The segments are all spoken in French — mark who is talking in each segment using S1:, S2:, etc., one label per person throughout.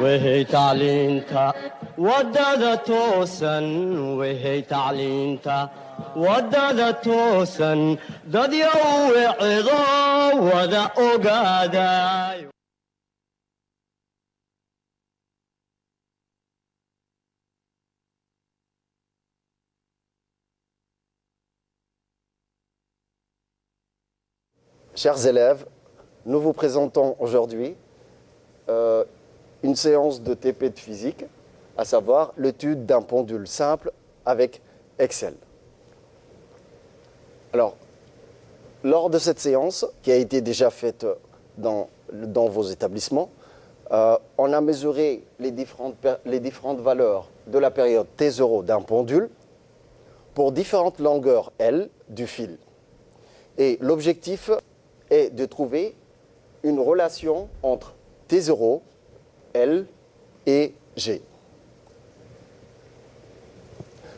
S1: وهي تعلينتا ودادة توسن وهي تعلينتا ودادة توسن دد يوي عظا وذا أقادا.
S2: Chers élèves, nous vous présentons aujourd'hui une séance de TP de physique, à savoir l'étude d'un pendule simple avec Excel. Alors, lors de cette séance, qui a été déjà faite dans vos établissements, on a mesuré les différentes valeurs de la période T0 d'un pendule pour différentes longueurs L du fil. Et l'objectif est de trouver une relation entre T0, L et G.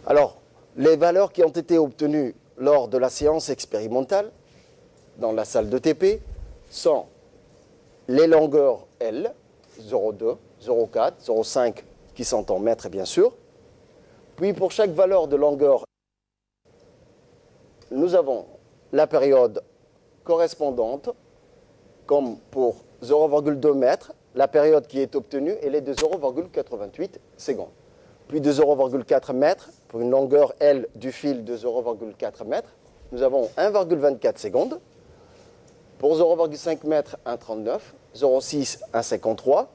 S2: Alors, les valeurs qui ont été obtenues lors de la séance expérimentale dans la salle de TP sont les longueurs L, 0,2, 0,4, 0,5 qui sont en mètres bien sûr. Puis pour chaque valeur de longueur, nous avons la période correspondante, comme pour 0,2 mètres, la période qui est obtenue, elle est de 0,88 secondes. Puis de 0,4 mètres, pour une longueur L du fil de 0,4 mètres, nous avons 1,24 secondes. Pour 0,5 mètres, 1,39, 0,6, 1,53.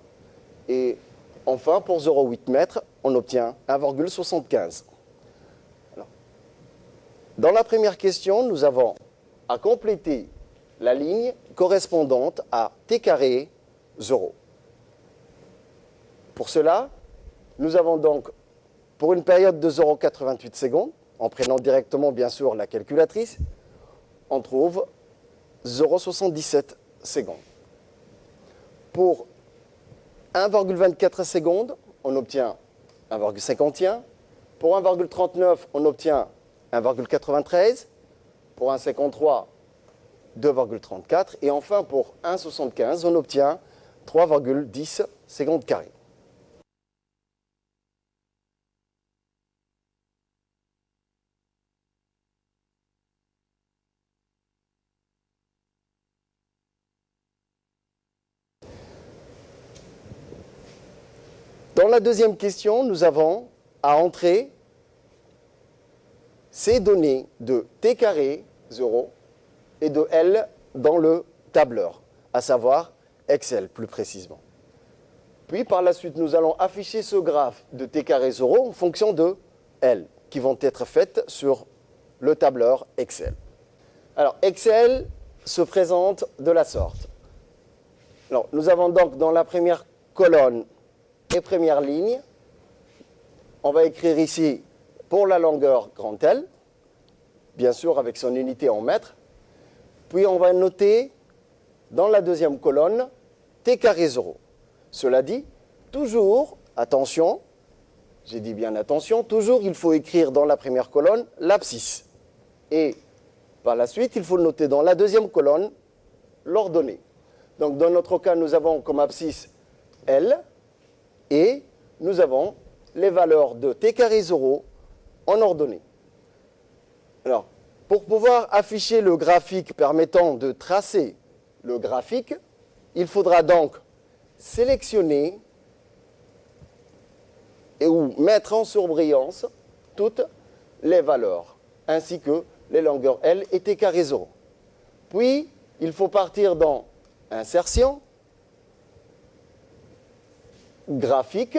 S2: Et enfin, pour 0,8 mètres, on obtient 1,75. Dans la première question, nous avons à compléter la ligne correspondante à t carré 0. Pour cela, nous avons donc, pour une période de 0,88 secondes, en prenant directement bien sûr la calculatrice, on trouve 0,77 secondes. Pour 1,24 secondes, on obtient 1,51. Pour 1,39, on obtient 1,93. Pour 1,53, 2,34. Et enfin, pour 1,75, on obtient 3,10 secondes carrées. Dans la deuxième question, nous avons à entrer ces données de t carré 0 et de L dans le tableur, à savoir Excel plus précisément. Puis par la suite, nous allons afficher ce graphe de t carré 0 en fonction de L, qui vont être faites sur le tableur Excel. Alors Excel se présente de la sorte. Alors, nous avons donc dans la première colonne et première ligne, on va écrire ici pour la longueur grand L, bien sûr avec son unité en mètres. Puis on va noter dans la deuxième colonne t carré 0. Cela dit, toujours, attention, j'ai dit bien attention, toujours il faut écrire dans la première colonne l'abscisse. Et par la suite, il faut noter dans la deuxième colonne l'ordonnée. Donc dans notre cas, nous avons comme abscisse L et nous avons les valeurs de t carré 0 en ordonnée. Alors, pour pouvoir afficher le graphique permettant de tracer le graphique, il faudra donc sélectionner ou mettre en surbrillance toutes les valeurs, ainsi que les longueurs L et t carré 0. Puis, il faut partir dans Insertion, Graphique,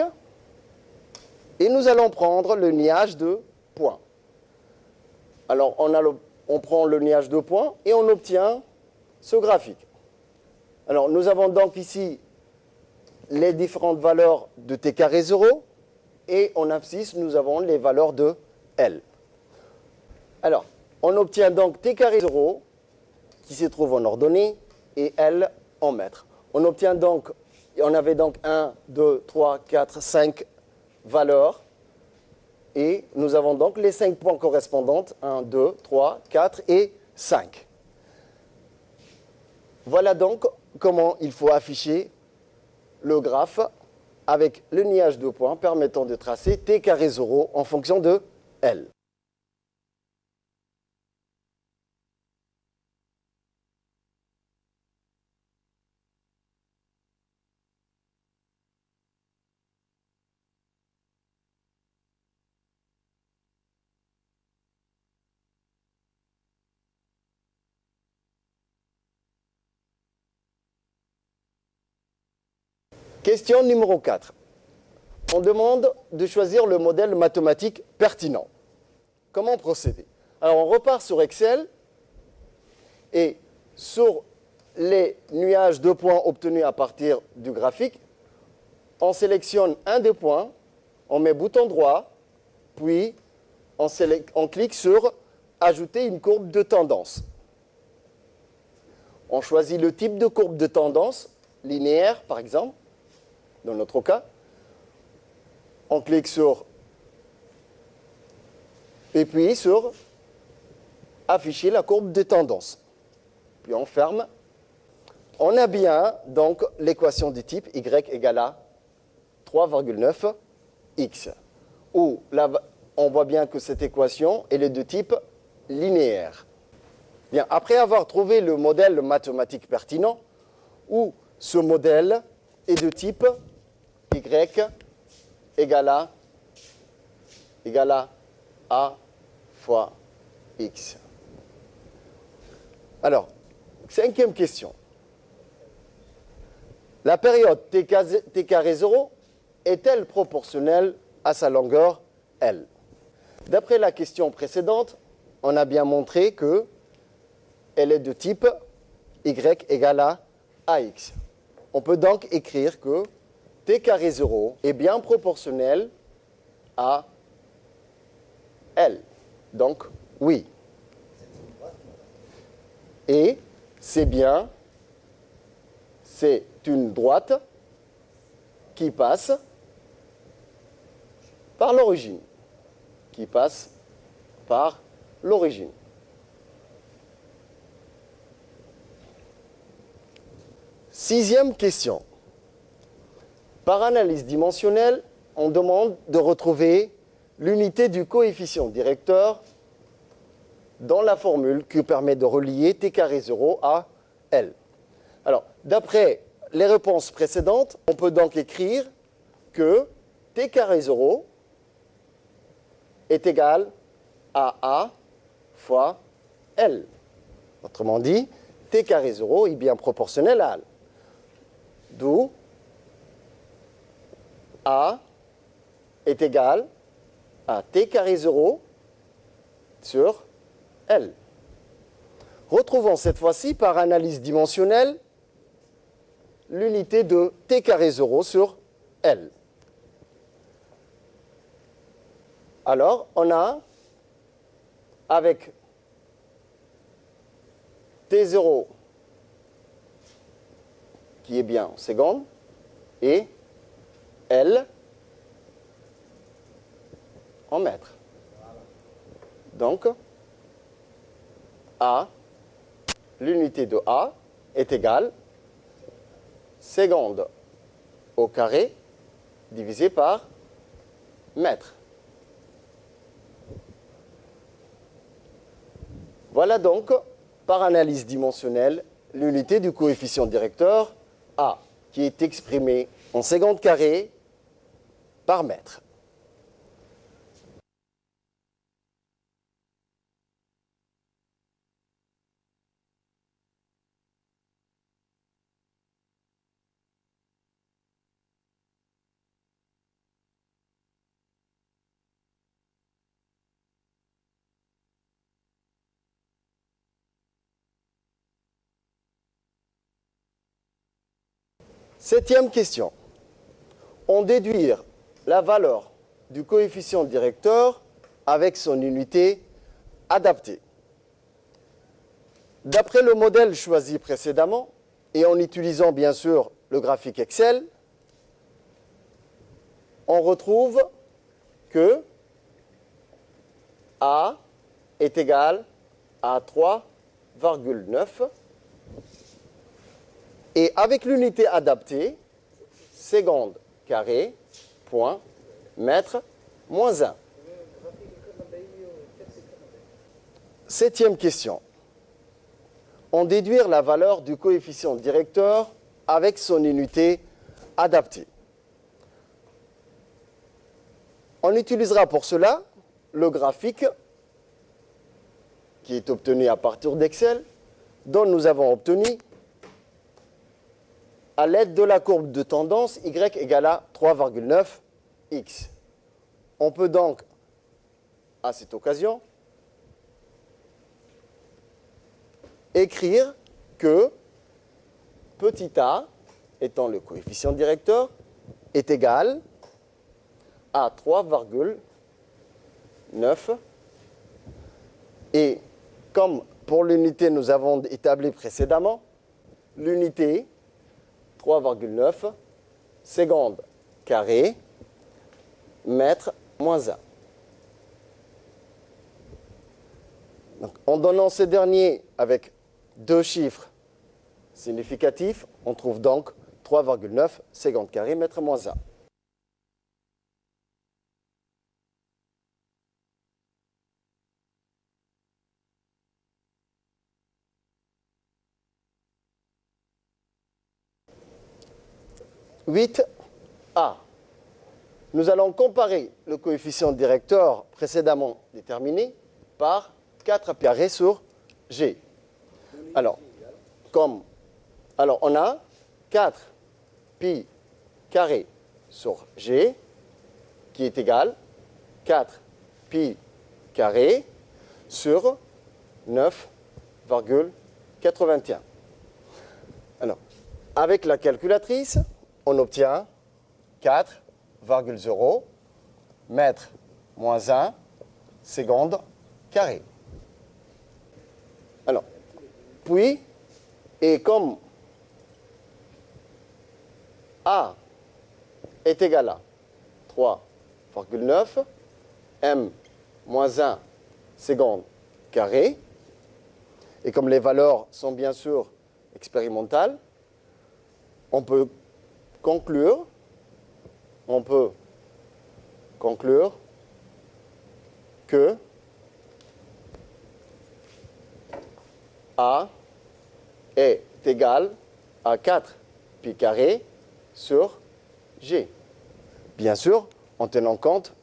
S2: et nous allons prendre le niage de points. Alors, on prend le niage de points et on obtient ce graphique. Alors, nous avons donc ici les différentes valeurs de t carré 0 et en abscisse, nous avons les valeurs de L. Alors, on obtient donc t carré 0 qui se trouve en ordonnée et L en mètres. On obtient donc, on avait donc 1, 2, 3, 4, 5 valeurs. Et nous avons donc les 5 points correspondants, 1, 2, 3, 4 et 5. Voilà donc comment il faut afficher le graphe avec le niage de points permettant de tracer t carré 0 en fonction de L. Question numéro 4. On demande de choisir le modèle mathématique pertinent. Comment procéder? Alors, on repart sur Excel et sur les nuages de points obtenus à partir du graphique, on sélectionne un des points, on met bouton droit, puis on clique sur « Ajouter une courbe de tendance ». On choisit le type de courbe de tendance, linéaire par exemple, dans notre cas. On clique sur et puis sur afficher la courbe de tendance. Puis on ferme. On a bien donc l'équation du type y égale à 3,9x. Où là, on voit bien que cette équation elle est de type linéaire. Bien, après avoir trouvé le modèle mathématique pertinent, où ce modèle est de type y égale à a fois x. Alors, 5e question. La période t carré 0 est-elle proportionnelle à sa longueur L? D'après la question précédente, on a bien montré que elle est de type y égale à ax. On peut donc écrire que t carré 0 est bien proportionnel à L. Donc, oui. Et c'est une droite qui passe par l'origine. Qui passe par l'origine. Sixième question. Par analyse dimensionnelle, on demande de retrouver l'unité du coefficient directeur dans la formule qui permet de relier t carré 0 à L. Alors, d'après les réponses précédentes, on peut donc écrire que t carré 0 est égal à A fois L. Autrement dit, t carré 0 est bien proportionnel à L. D'où A est égal à t carré 0 sur L. Retrouvons cette fois-ci par analyse dimensionnelle l'unité de t carré 0 sur L. Alors, on a avec t0 qui est bien en secondes et L en mètres. Donc, A, l'unité de A est égale seconde au carré divisé par mètre. Voilà donc, par analyse dimensionnelle, l'unité du coefficient directeur A, qui est exprimée en secondes carrées par mètre. Septième question. On déduit la valeur du coefficient directeur avec son unité adaptée. D'après le modèle choisi précédemment, et en utilisant bien sûr le graphique Excel, on retrouve que A est égal à 3,9. Et avec l'unité adaptée, seconde carré, point, mètre, moins 1. Septième question. On déduire la valeur du coefficient directeur avec son unité adaptée. On utilisera pour cela le graphique qui est obtenu à partir d'Excel, dont nous avons obtenu à l'aide de la courbe de tendance y égale à 3,9x. On peut donc, à cette occasion, écrire que petit a, étant le coefficient directeur, est égal à 3,9. Et comme pour l'unité nous avons établi précédemment, l'unité 3,9 secondes carré mètre moins 1. Donc, en donnant ces derniers avec deux chiffres significatifs, on trouve donc 3,9 secondes carré mètre moins 1. « 8a. Nous allons comparer le coefficient directeur précédemment déterminé par 4 pi carré sur g. Alors, on a 4 pi carré sur g qui est égal 4 pi carré sur 9,81. Alors, avec la calculatrice, on obtient 4,0 mètre moins 1 seconde carré. Alors, puis, et comme A est égal à 3,9 m moins 1 seconde carré, et comme les valeurs sont bien sûr expérimentales, on peut conclure que A est égal à 4 pi carré sur G. Bien sûr, en tenant compte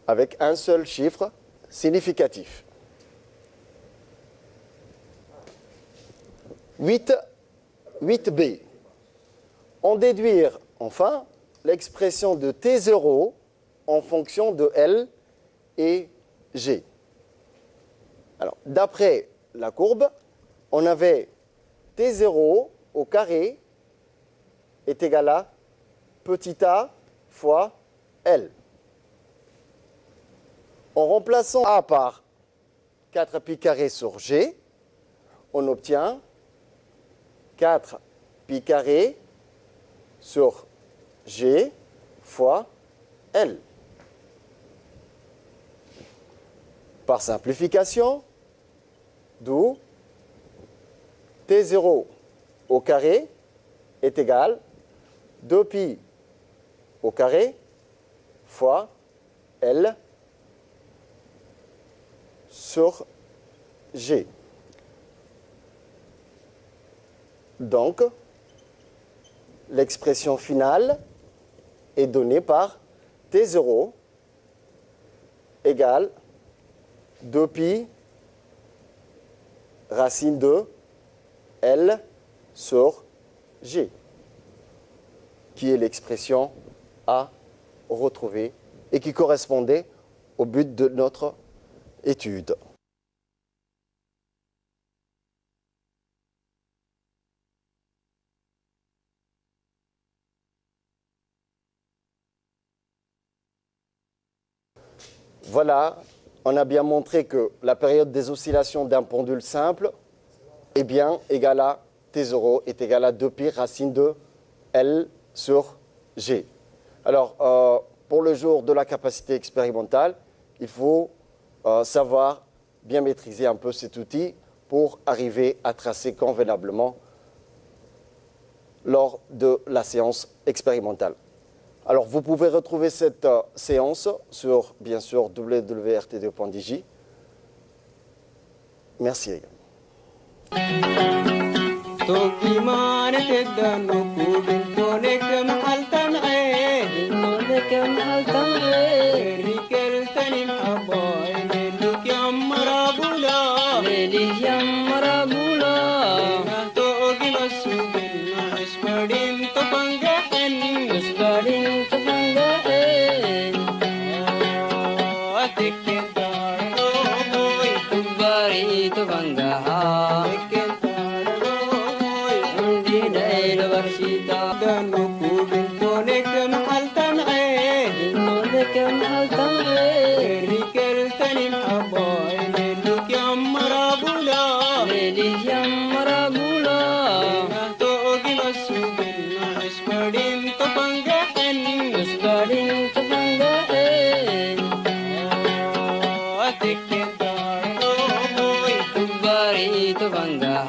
S2: avec un seul chiffre significatif. 8b. On déduire enfin l'expression de T0 en fonction de L et G. Alors, d'après la courbe, on avait T0 au carré est égal à petit a fois L. En remplaçant A par 4 pi carré sur G, on obtient 4 pi carré sur G fois L. Par simplification, d'où T0 au carré est égal 2 pi au carré fois L sur G. Donc, l'expression finale est donnée par T0 égale 2 pi racine de L sur G, qui est l'expression à retrouver et qui correspondait au but de notre étude. Voilà, on a bien montré que la période des oscillations d'un pendule simple est bien égale à T0 est égal à 2 pi racine de L sur G. Alors, pour le jour de la capacité expérimentale, il faut savoir bien maîtriser un peu cet outil pour arriver à tracer convenablement lors de la séance expérimentale. Alors, vous pouvez retrouver cette séance sur, bien sûr, www.rtd.dj. Merci, les gars.
S3: Bangga